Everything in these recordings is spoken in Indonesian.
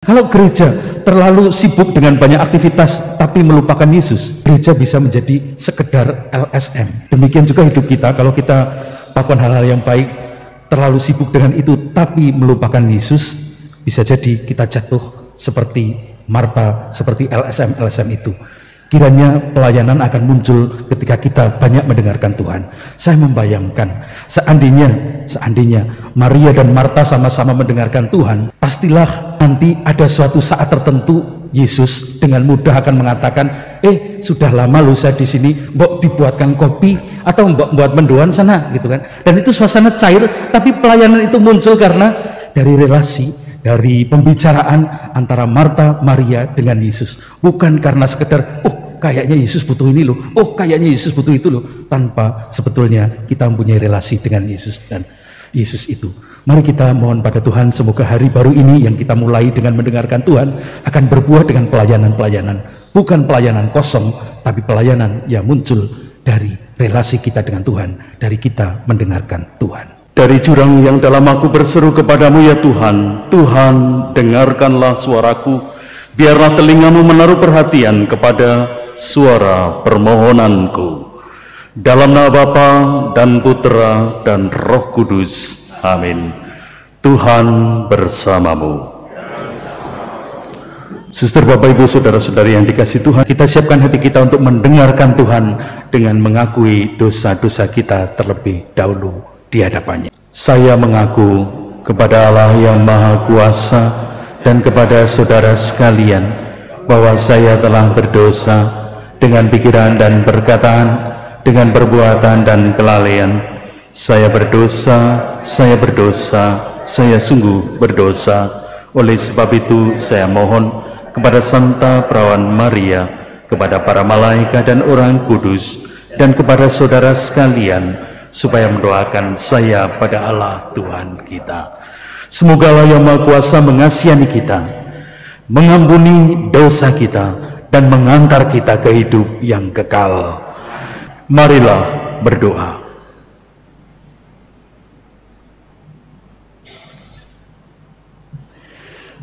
Kalau gereja terlalu sibuk dengan banyak aktivitas tapi melupakan Yesus, gereja bisa menjadi sekedar LSM. Demikian juga hidup kita, kalau kita melakukan hal-hal yang baik, terlalu sibuk dengan itu tapi melupakan Yesus, bisa jadi kita jatuh seperti Marta, seperti LSM itu. Kiranya pelayanan akan muncul ketika kita banyak mendengarkan Tuhan. Saya membayangkan seandainya Maria dan Marta sama-sama mendengarkan Tuhan, pastilah nanti ada suatu saat tertentu Yesus dengan mudah akan mengatakan, sudah lama lu saya di sini, mbok dibuatkan kopi atau mbok buat mendoan sana, gitu kan. Dan itu suasana cair, tapi pelayanan itu muncul karena dari relasi, dari pembicaraan antara Marta, Maria dengan Yesus, bukan karena sekedar kayaknya Yesus butuh ini loh, kayaknya Yesus butuh itu loh, tanpa sebetulnya kita mempunyai relasi dengan Yesus dan Yesus itu. Mari kita mohon pada Tuhan, semoga hari baru ini yang kita mulai dengan mendengarkan Tuhan akan berbuah dengan pelayanan-pelayanan, bukan pelayanan kosong, tapi pelayanan yang muncul dari relasi kita dengan Tuhan, dari kita mendengarkan Tuhan. Dari jurang yang dalam aku berseru kepadamu ya Tuhan, Tuhan dengarkanlah suaraku, biarlah telingamu menaruh perhatian kepada suara permohonanku. Dalam nama Bapa dan Putra dan Roh Kudus. Amin. Tuhan bersamamu. Suster, Bapak, Ibu, Saudara-saudari yang dikasihi Tuhan, kita siapkan hati kita untuk mendengarkan Tuhan dengan mengakui dosa-dosa kita terlebih dahulu di hadapannya. Saya mengaku kepada Allah yang Maha Kuasa dan kepada saudara sekalian bahwa saya telah berdosa dengan pikiran dan perkataan, dengan perbuatan dan kelalaian. Saya berdosa, saya sungguh berdosa. Oleh sebab itu saya mohon kepada Santa Perawan Maria, kepada para malaikat dan orang kudus, dan kepada saudara sekalian, supaya mendoakan saya pada Allah Tuhan kita. Semoga Allah yang Maha Kuasa mengasihani kita, mengampuni dosa kita, dan mengantar kita ke hidup yang kekal. Marilah berdoa.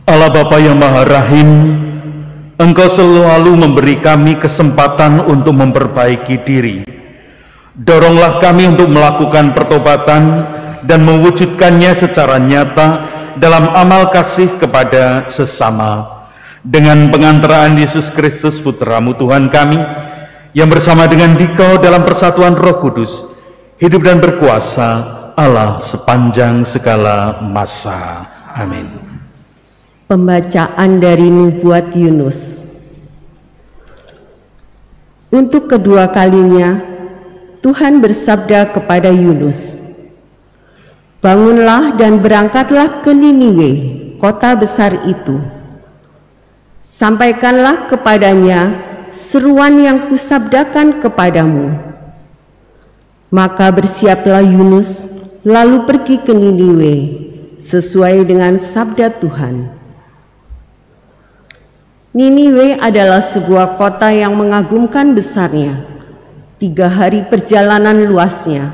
Allah Bapa yang Maha Rahim, Engkau selalu memberi kami kesempatan untuk memperbaiki diri. Doronglah kami untuk melakukan pertobatan dan mewujudkannya secara nyata dalam amal kasih kepada sesama. Dengan pengantaraan Yesus Kristus Putra-Mu Tuhan kami, yang bersama dengan Dikau dalam persatuan Roh Kudus, hidup dan berkuasa Allah sepanjang segala masa. Amin. Pembacaan dari Nubuat Yunus. Untuk kedua kalinya, Tuhan bersabda kepada Yunus, "Bangunlah dan berangkatlah ke Niniwe, kota besar itu. Sampaikanlah kepadanya seruan yang kusabdakan kepadamu." Maka bersiaplah Yunus, lalu pergi ke Niniwe, sesuai dengan sabda Tuhan. Niniwe adalah sebuah kota yang mengagumkan besarnya, 3 hari perjalanan luasnya.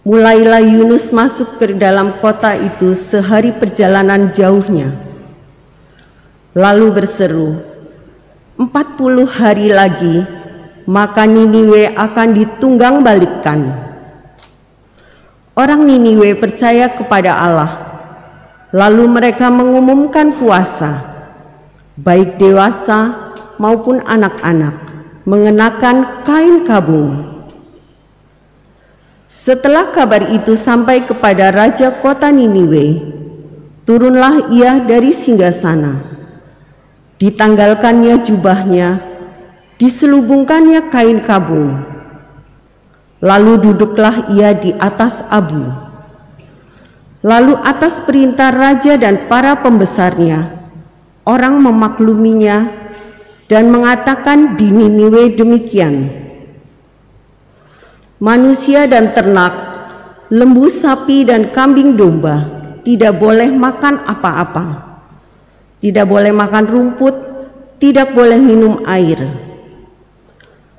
Mulailah Yunus masuk ke dalam kota itu sehari perjalanan jauhnya, lalu berseru, 40 hari lagi, maka Niniwe akan ditunggang balikkan. Orang Niniwe percaya kepada Allah, lalu mereka mengumumkan puasa, baik dewasa maupun anak-anak, mengenakan kain kabung. Setelah kabar itu sampai kepada raja kota Niniwe, turunlah ia dari singgasana. Ditanggalkannya jubahnya, diselubungkannya kain kabung. Lalu duduklah ia di atas abu. Lalu atas perintah raja dan para pembesarnya, orang memakluminya dan mengatakan di Niniwe demikian, manusia dan ternak, lembu, sapi, dan kambing domba tidak boleh makan apa-apa, tidak boleh makan rumput, tidak boleh minum air.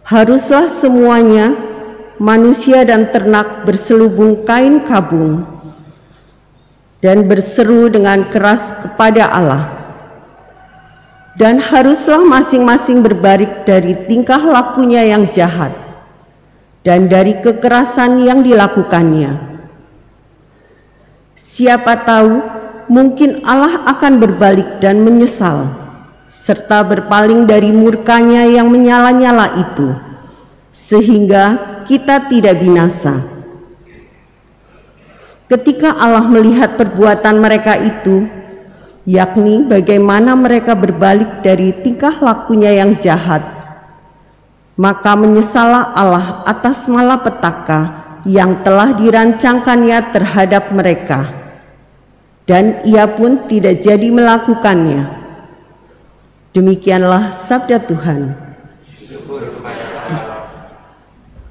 Haruslah semuanya, manusia dan ternak, berselubung kain kabung. dan berseru dengan keras kepada Allah. Dan haruslah masing-masing berbalik dari tingkah lakunya yang jahat dan dari kekerasan yang dilakukannya. Siapa tahu mungkin Allah akan berbalik dan menyesal, serta berpaling dari murkanya yang menyala-nyala itu, sehingga kita tidak binasa. Ketika Allah melihat perbuatan mereka itu, yakni bagaimana mereka berbalik dari tingkah lakunya yang jahat, maka menyesallah Allah atas malapetaka yang telah dirancangkannya terhadap mereka, dan ia pun tidak jadi melakukannya. Demikianlah sabda Tuhan.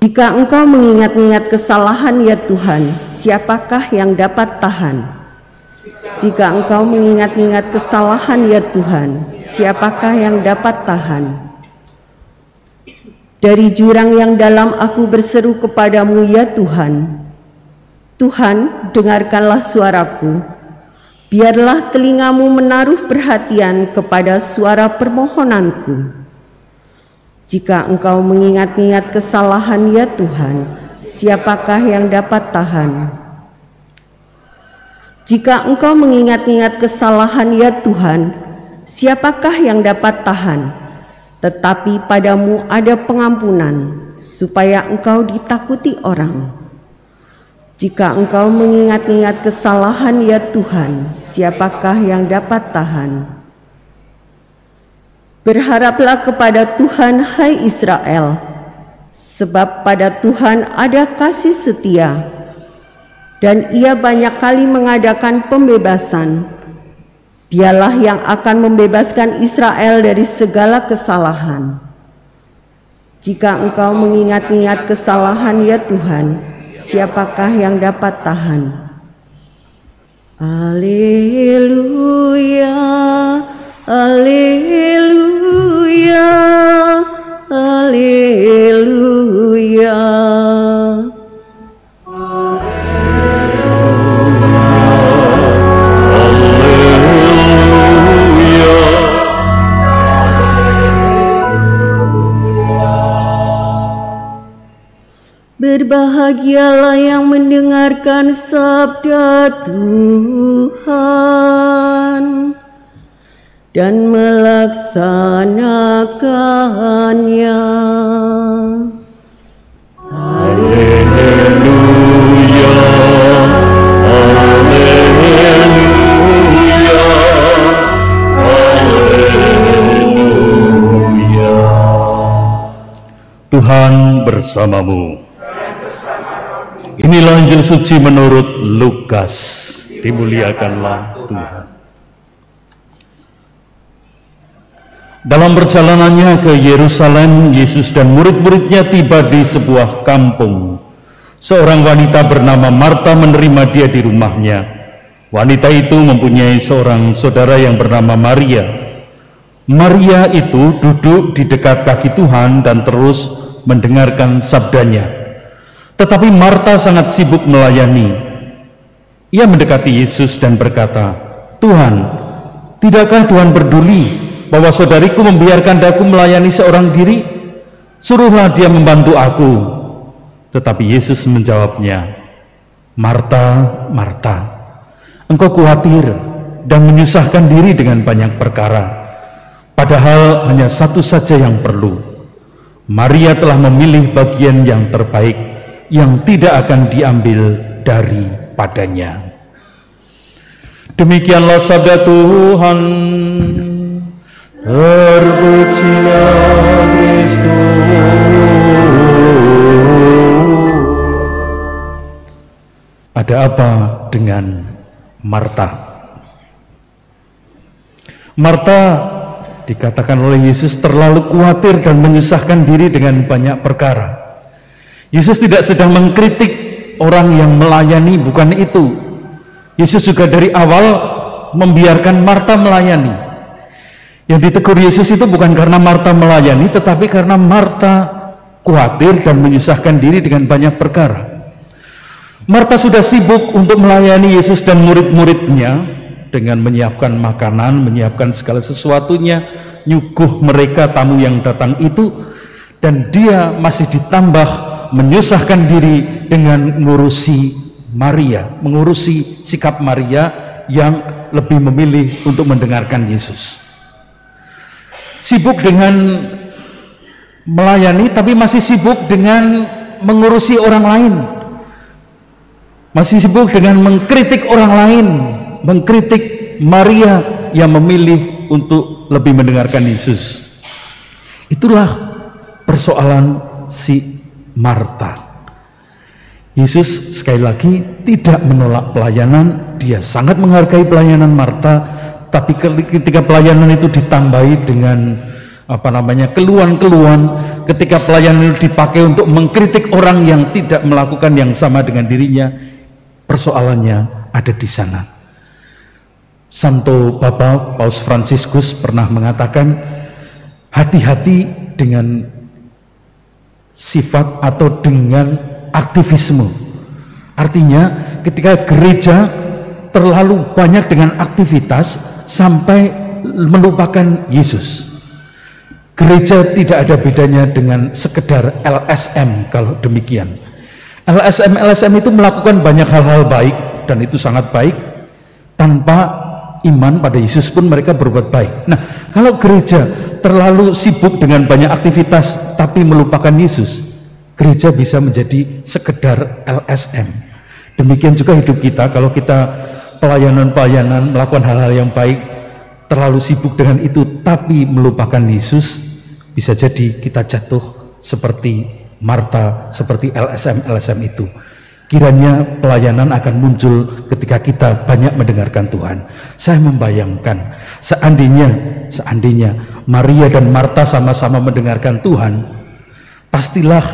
Jika engkau mengingat-ingat kesalahan ya Tuhan, siapakah yang dapat tahan? Jika engkau mengingat-ingat kesalahan ya Tuhan, siapakah yang dapat tahan? Dari jurang yang dalam aku berseru kepadamu ya Tuhan. Tuhan, dengarkanlah suaraku. Biarlah telingamu menaruh perhatian kepada suara permohonanku. Jika engkau mengingat-ingat kesalahan ya Tuhan, siapakah yang dapat tahan? Jika engkau mengingat-ingat kesalahan ya Tuhan, siapakah yang dapat tahan? Tetapi padamu ada pengampunan, supaya engkau ditakuti orang. Jika engkau mengingat-ingat kesalahan ya Tuhan, siapakah yang dapat tahan? Berharaplah kepada Tuhan, hai Israel, sebab pada Tuhan ada kasih setia, dan ia banyak kali mengadakan pembebasan. Dialah yang akan membebaskan Israel dari segala kesalahan. Jika engkau mengingat-ingat kesalahan ya Tuhan, siapakah yang dapat tahan? Haleluya, haleluya, haleluya. Berbahagialah yang mendengarkan sabda Tuhan dan melaksanakannya. Haleluya, haleluya, haleluya. Tuhan bersamamu. Inilah Injil suci menurut Lukas. Dimuliakanlah Tuhan. Dalam perjalanannya ke Yerusalem, Yesus dan murid-muridnya tiba di sebuah kampung. Seorang wanita bernama Marta menerima dia di rumahnya. Wanita itu mempunyai seorang saudara yang bernama Maria. Maria itu duduk di dekat kaki Tuhan dan terus mendengarkan sabdanya. Tetapi Marta sangat sibuk melayani. Ia mendekati Yesus dan berkata, "Tuhan, tidakkah Tuhan peduli bahwa saudariku membiarkan aku melayani seorang diri? Suruhlah dia membantu aku." Tetapi Yesus menjawabnya, "Marta, Marta, engkau khawatir dan menyusahkan diri dengan banyak perkara. Padahal hanya satu saja yang perlu. Maria telah memilih bagian yang terbaik, yang tidak akan diambil daripadanya." Demikianlah sabda Tuhan. Terpujilah Kristus. Ada apa dengan Marta? Marta dikatakan oleh Yesus terlalu khawatir dan menyusahkan diri dengan banyak perkara. Yesus tidak sedang mengkritik orang yang melayani, bukan itu. Yesus juga dari awal membiarkan Marta melayani. Yang ditegur Yesus itu bukan karena Marta melayani, tetapi karena Marta khawatir dan menyusahkan diri dengan banyak perkara. Marta sudah sibuk untuk melayani Yesus dan murid-muridnya dengan menyiapkan makanan, menyiapkan segala sesuatunya, nyuguh mereka tamu yang datang itu, dan dia masih ditambah menyusahkan diri dengan mengurusi Maria, mengurusi sikap Maria yang lebih memilih untuk mendengarkan Yesus. Sibuk dengan melayani, tapi masih sibuk dengan mengurusi orang lain, masih sibuk dengan mengkritik orang lain, mengkritik Maria yang memilih untuk lebih mendengarkan Yesus. Itulah persoalan si Marta. Yesus sekali lagi tidak menolak pelayanan, dia sangat menghargai pelayanan Marta, tapi ketika pelayanan itu ditambahi dengan keluhan-keluhan, ketika pelayanan itu dipakai untuk mengkritik orang yang tidak melakukan yang sama dengan dirinya, persoalannya ada di sana. Santo Bapa Paus Fransiskus pernah mengatakan, hati-hati dengan sifat atau dengan aktivisme. Artinya ketika gereja terlalu banyak dengan aktivitas sampai melupakan Yesus. Gereja tidak ada bedanya dengan sekedar LSM kalau demikian. LSM itu melakukan banyak hal-hal baik, dan itu sangat baik. Tanpa iman pada Yesus pun mereka berbuat baik. Nah, kalau gereja terlalu sibuk dengan banyak aktivitas tapi melupakan Yesus, gereja bisa menjadi sekedar LSM. Demikian juga hidup kita, kalau kita pelayanan-pelayanan, melakukan hal-hal yang baik, terlalu sibuk dengan itu tapi melupakan Yesus, bisa jadi kita jatuh seperti Marta, seperti LSM itu. Kiranya pelayanan akan muncul ketika kita banyak mendengarkan Tuhan. Saya membayangkan seandainya Maria dan Marta sama-sama mendengarkan Tuhan, pastilah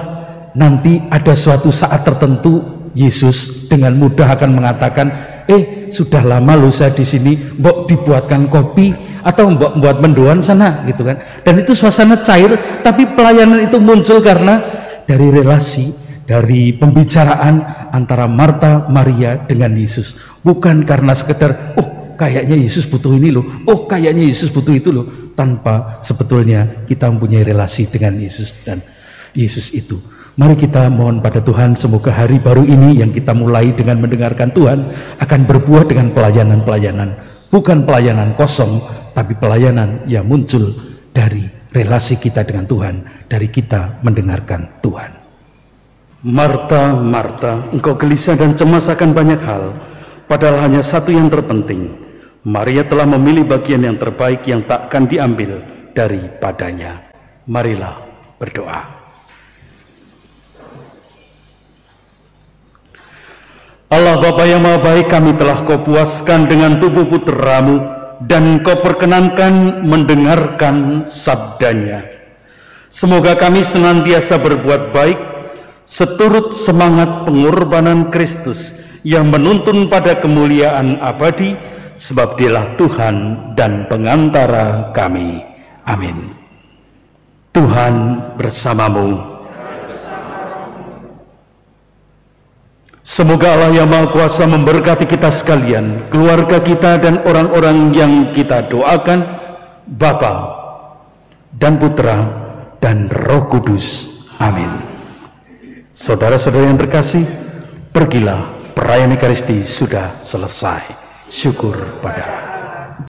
nanti ada suatu saat tertentu Yesus dengan mudah akan mengatakan, sudah lama loh saya di sini, mbok dibuatkan kopi atau mbok buat mendoan sana, gitu kan. Dan itu suasana cair, tapi pelayanan itu muncul karena dari relasi, dari pembicaraan antara Marta, Maria dengan Yesus, bukan karena sekedar kayaknya Yesus butuh ini loh, kayaknya Yesus butuh itu loh, tanpa sebetulnya kita mempunyai relasi dengan Yesus dan Yesus itu. Mari kita mohon pada Tuhan, semoga hari baru ini yang kita mulai dengan mendengarkan Tuhan akan berbuah dengan pelayanan-pelayanan, bukan pelayanan kosong, tapi pelayanan yang muncul dari relasi kita dengan Tuhan, dari kita mendengarkan Tuhan. Marta, Marta, engkau gelisah dan cemas akan banyak hal, padahal hanya satu yang terpenting. Maria telah memilih bagian yang terbaik yang takkan diambil daripadanya. Marilah berdoa. Allah Bapa yang Maha Baik, kami telah Kau puaskan dengan tubuh putra-Mu dan Kau perkenankan mendengarkan sabdanya. Semoga kami senantiasa berbuat baik seturut semangat pengorbanan Kristus yang menuntun pada kemuliaan abadi, sebab Dialah Tuhan dan pengantara kami. Amin. Tuhan bersamamu. Semoga Allah yang Maha Kuasa memberkati kita sekalian, keluarga kita dan orang-orang yang kita doakan, Bapa dan Putra dan Roh Kudus. Amin. Saudara-saudara yang terkasih, pergilah, perayaan Ekaristi sudah selesai. Syukur pada Allah.